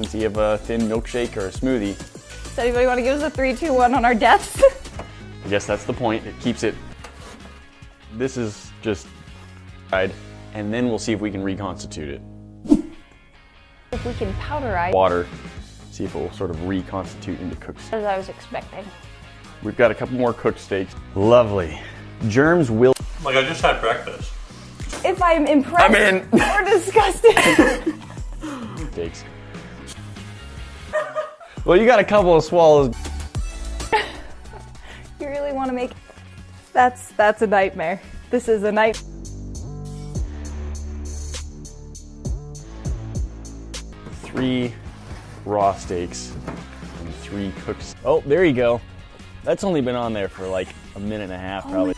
consistency of a thin milkshake or a smoothie. Does anybody want to give us a 3, 2, 1 on our deaths? I guess that's the point. It keeps it. This is just fried, and then we'll see if we can reconstitute it. If we can powderize Water, see if it will sort of reconstitute into cooked steak. as I was expecting. We've got a couple more cooked steaks. Lovely. Germs will. Like, I just had breakfast. If I'm impressed I'm in. or disgusted. Steaks. Well, you got a couple of swallows. You really want to make... That's a nightmare. This is a nightmare. Three raw steaks and 3 cooked. Oh, there you go. That's only been on there for like a minute and a half, probably.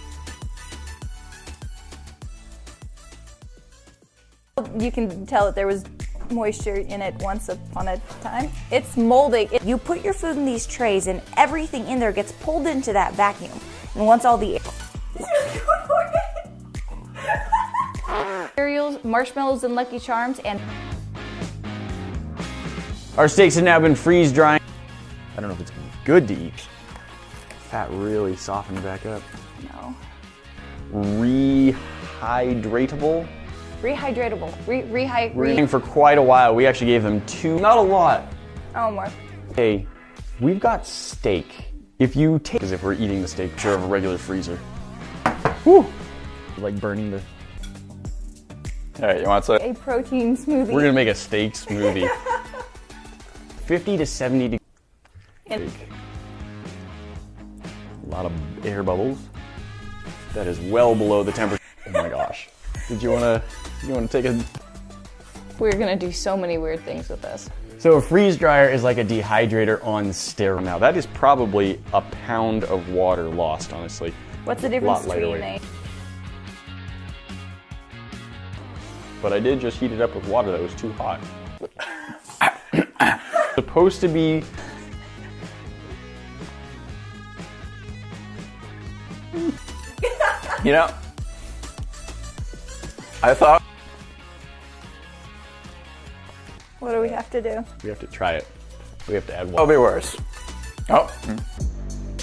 You can tell that there was moisture in it once upon a time. It's molding. You put your food in these trays and everything in there gets pulled into that vacuum. And once all the Cereals, marshmallows, and Lucky Charms, and Our steaks have now been freeze drying. I don't know if it's gonna be good to eat. Fat really softened back up. no. Rehydratable. Rehydratable. For quite a while, we actually gave them 2, not a lot. Oh my. Hey, we've got steak. If you take, as if we're eating the steak, sure of a regular freezer. Whew. Like burning the. All right, you want some? A protein smoothie. We're gonna make a steak smoothie. 50 to 70 degrees. And A lot of air bubbles. That is well below the temperature. Oh my gosh. Did you wanna take a? we're gonna do so many weird things with this. So a freeze dryer is like a dehydrator on steroids. Now that is probably a pound of water lost, honestly. What's the difference Lot lighter between weight. But I did just heat it up with water that was too hot. Supposed to be. You know, I thought. What do we have to do? We have to try it. We have to add It'll water. be worse. Oh.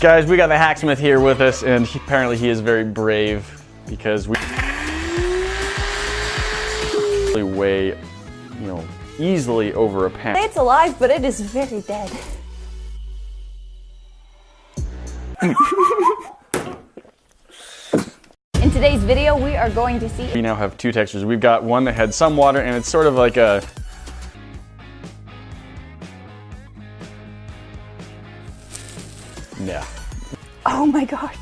Guys, we got the hacksmith here with us, and apparently he is very brave because we weigh, you know, easily over a pound. It's alive, but it is very dead. In today's video, we are going to see. We now have 2 textures. We've got one that had some water, and it's sort of like a. Yeah. Oh my gosh.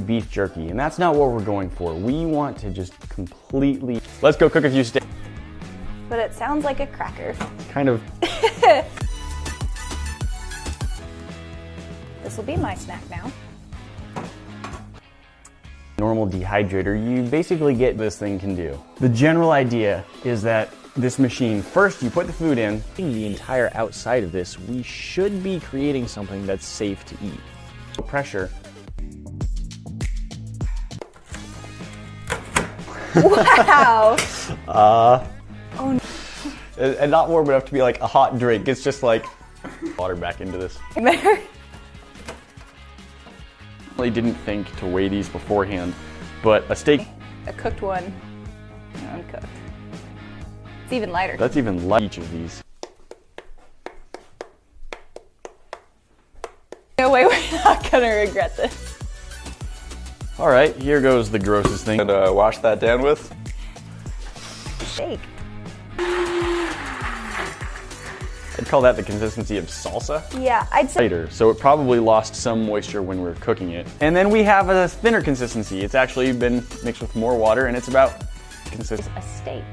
Beef jerky, and that's not what we're going for. We want to just completely. Let's go cook a few steaks. But it sounds like a cracker. Kind of. This will be my snack now. Normal dehydrator, you basically get this thing can do. The general idea is that this machine, first you put the food in, the entire outside of this, we should be creating something that's safe to eat. Pressure. Wow. Oh no. And not warm enough to be like a hot drink. It's just like water back into this. I really didn't think to weigh these beforehand, but a steak. A cooked one, and uncooked. It's even lighter. That's even light each of these. No way, we're not gonna regret this. All right, here goes the grossest thing. And wash that down with. Steak. I'd call that the consistency of salsa. Yeah, I'd say. Later, so it probably lost some moisture when we were cooking it. And then we have a thinner consistency. It's actually been mixed with more water, and it's about consistent. A steak.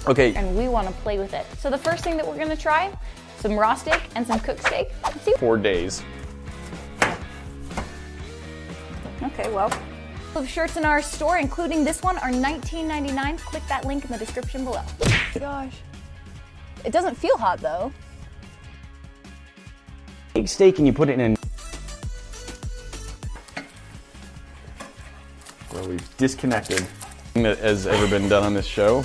Okay. And we want to play with it. So the first thing that we're gonna try, some raw steak and some cooked steak. Let's see. 4 days. Okay, well. The shirts in our store, including this one, are $19.99. Click that link in the description below. Gosh. It doesn't feel hot though. Take steak and you put it in disconnected that has ever been done on this show.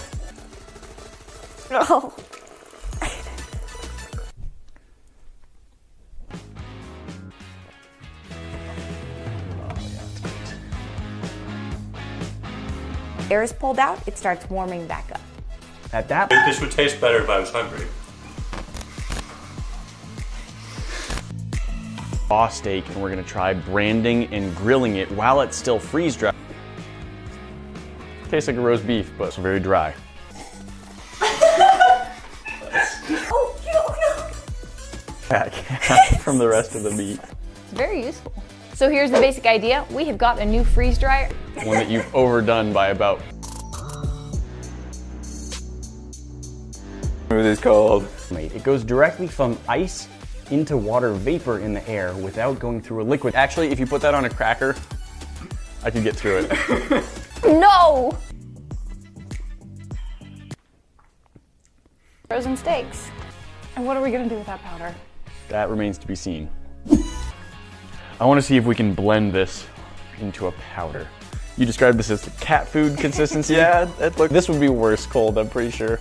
Oh. Air is pulled out, it starts warming back up. At that This would taste better if I was hungry. raw steak, and we're gonna try branding and grilling it while it's still freeze dried. Tastes like a roast beef, but it's very dry. Oh, no. Back from the rest of the meat. It's very useful. So here's the basic idea. We have got a new freeze dryer. One that you've overdone by about. What is called? It goes directly from ice into water vapor in the air without going through a liquid. Actually, if you put that on a cracker, I could get through it. No! Frozen steaks. And what are we gonna do with that powder? That remains to be seen. I want to see if we can blend this into a powder. You described this as the cat food consistency? Yeah, This would be worse cold, I'm pretty sure.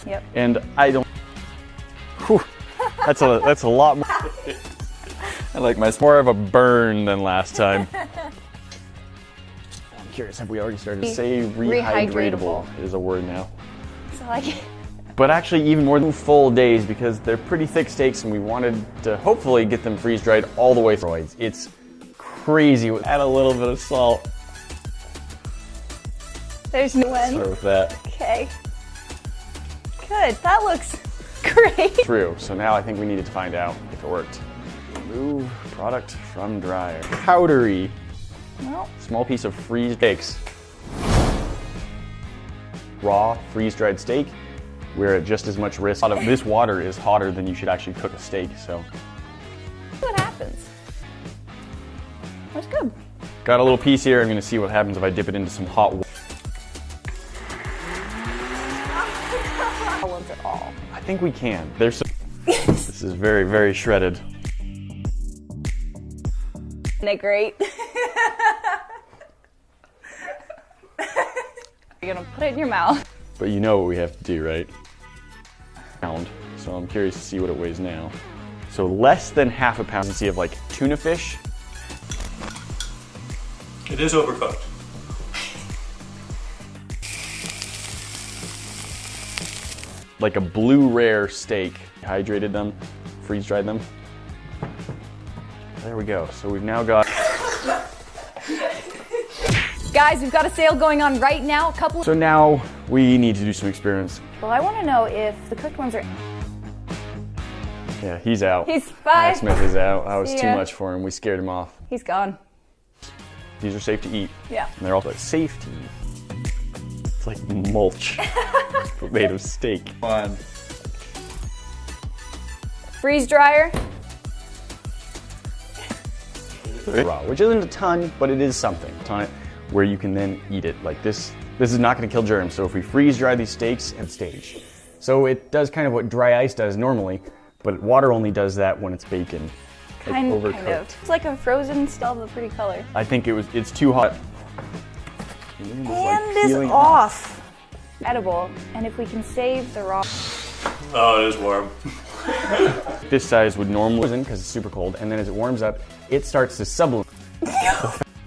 Yep. And I don't. Whew, that's a lot more. I like my More of a burn than last time. I'm curious, have we already started to say rehydratable is a word now? So like, But actually even more than full days because they're pretty thick steaks and we wanted to hopefully get them freeze dried all the way through. It's crazy. Add a little bit of salt. there's no Start end. with that. Okay. Good, that looks great. Through. So now I think we needed to find out if it worked. Remove product from dryer. Powdery. Well, Small piece of freeze steaks. Raw freeze-dried steak. We're at just as much risk. This water is hotter than you should actually cook a steak, so. see what happens. That's good. Got a little piece here. I'm gonna see what happens if I dip it into some hot water. Olives at all. I think we can. There's some. This is very, very shredded. Isn't it great? You're gonna put it in your mouth. But you know what we have to do, right? Pound. So I'm curious to see what it weighs now. So less than half a pound. See of like tuna fish. It is overcooked. Like a blue rare steak. Hydrated them, freeze dried them. There we go. So we've now got. Guys, we've got a sale going on right now. So now we need to do some experiments. Well, I want to know if the cooked ones are. Yeah, he's out. He's fine. Smith is out. That was See too ya. much for him. We scared him off. He's gone. These are safe to eat. Yeah. And they're also safe to eat. It's like mulch, but made of steak. Fun. Freeze dryer. Raw, which isn't a ton, but it is something. On it where you can then eat it. Like this is not going to kill germs. So if we freeze dry these steaks and stage, so it does kind of what dry ice does normally, but water only does that when it's bacon. Like Kind overcooked. of. It's like a frozen, still have a pretty color. I think it's too hot. Hand is off. Edible. And if we can save the raw. Oh, it is warm. This size would normally, because it's super cold, and then as it warms up, it starts to sublimate.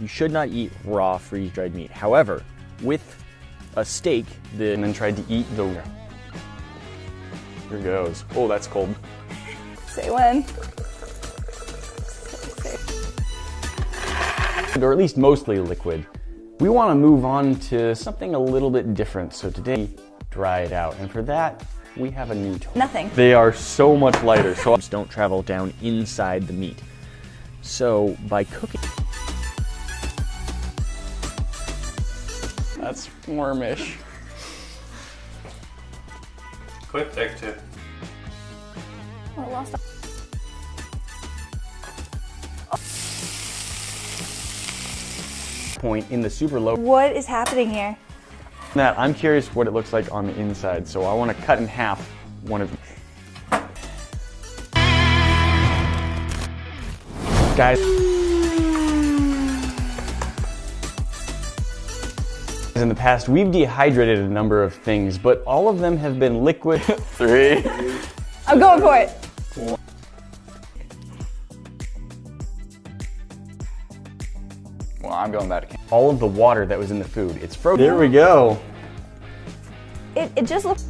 You should not eat raw freeze-dried meat. However, with a steak, and then tried to eat the. Here goes. Oh, that's cold. Say when. Or at least mostly liquid. We want to move on to something a little bit different. So today, dry it out, and for that, we have a new tool. Nothing. They are so much lighter, so don't travel down inside the meat. So by cooking. That's warmish. Quick, take two. Oh, I lost. Point in the super low. What is happening here? That I'm curious what it looks like on the inside, so I want to cut in half one of them. Guys. In the past, we've dehydrated a number of things, but all of them have been liquid. 3. I'm going for it. Well, I'm going back. All of the water that was in the food, it's frozen. There we go. It just looks.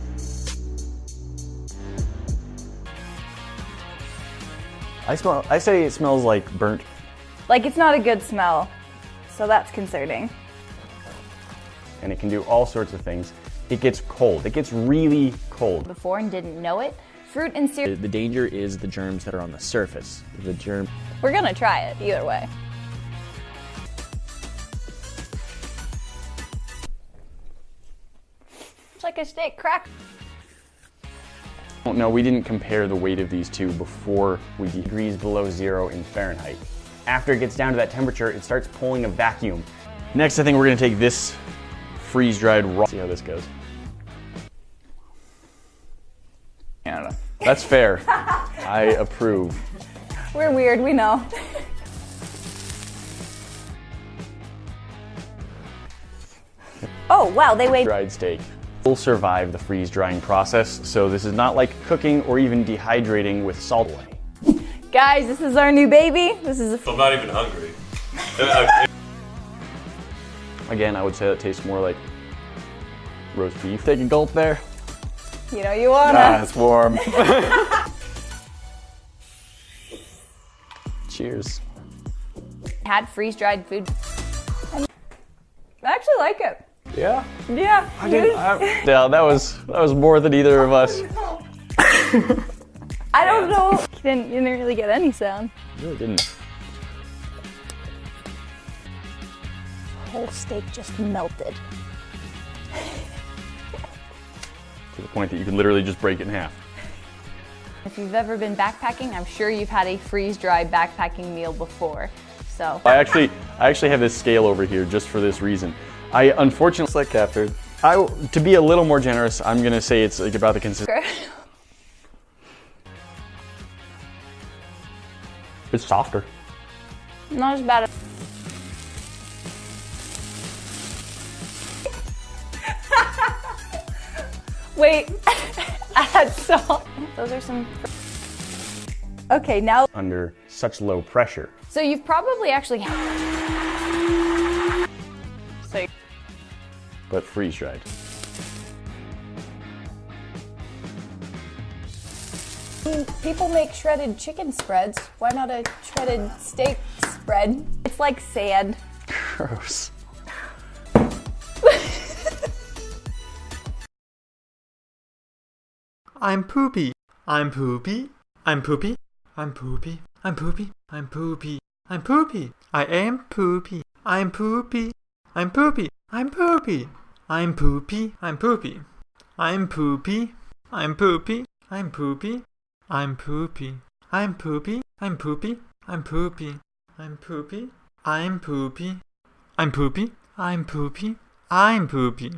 I say it smells like burnt. Like it's not a good smell. So that's concerning. And it can do all sorts of things. It gets cold. It gets really cold. Before and didn't know it. Fruit and cereal. The danger is the germs that are on the surface. The germ. We're gonna try it either way. It's like a steak crack. No, we didn't compare the weight of these two before we degrees below 0 in Fahrenheit. After it gets down to that temperature, it starts pulling a vacuum. Next, I think we're gonna take this freeze-dried raw. See how this goes. Canada. That's fair. I approve. We're weird, we know. Oh, wow, they weigh. Dried steak will survive the freeze-drying process, so this is not like cooking or even dehydrating with salt. Guys, this is our new baby. This is a I'm not even hungry. Again, I would say that tastes more like roast beef. Take a gulp there. you know you wanna. Ah, it's warm. Cheers. Had freeze-dried food. I actually like it. Yeah. Yeah. Yeah, that was more than either of us. I don't know. You didn't really get any sound. Really didn't. Whole steak just melted. To the point that you can literally just break it in half. If you've ever been backpacking, I'm sure you've had a freeze-dried backpacking meal before. So I actually have this scale over here just for this reason. I unfortunately, It's like after. to be a little more generous, I'm gonna say it's like about the consistency. It's softer. not as bad as. Wait, add salt. Those are some. Okay, now. Under such low pressure. So you've probably actually. So. But freeze-dried. People make shredded chicken spreads. Why not a shredded steak spread? It's like sand. Gross. I'm poopy. I'm poopy. I'm poopy. I'm poopy. I'm poopy. I'm poopy. I'm poopy. I am poopy. I'm poopy. I'm poopy. I'm poopy. I'm poopy. I'm poopy. I'm poopy. I'm poopy. I'm poopy. I'm poopy. I'm poopy. I'm poopy. I'm poopy. I'm poopy. I'm poopy. I'm poopy. I'm poopy. I'm poopy.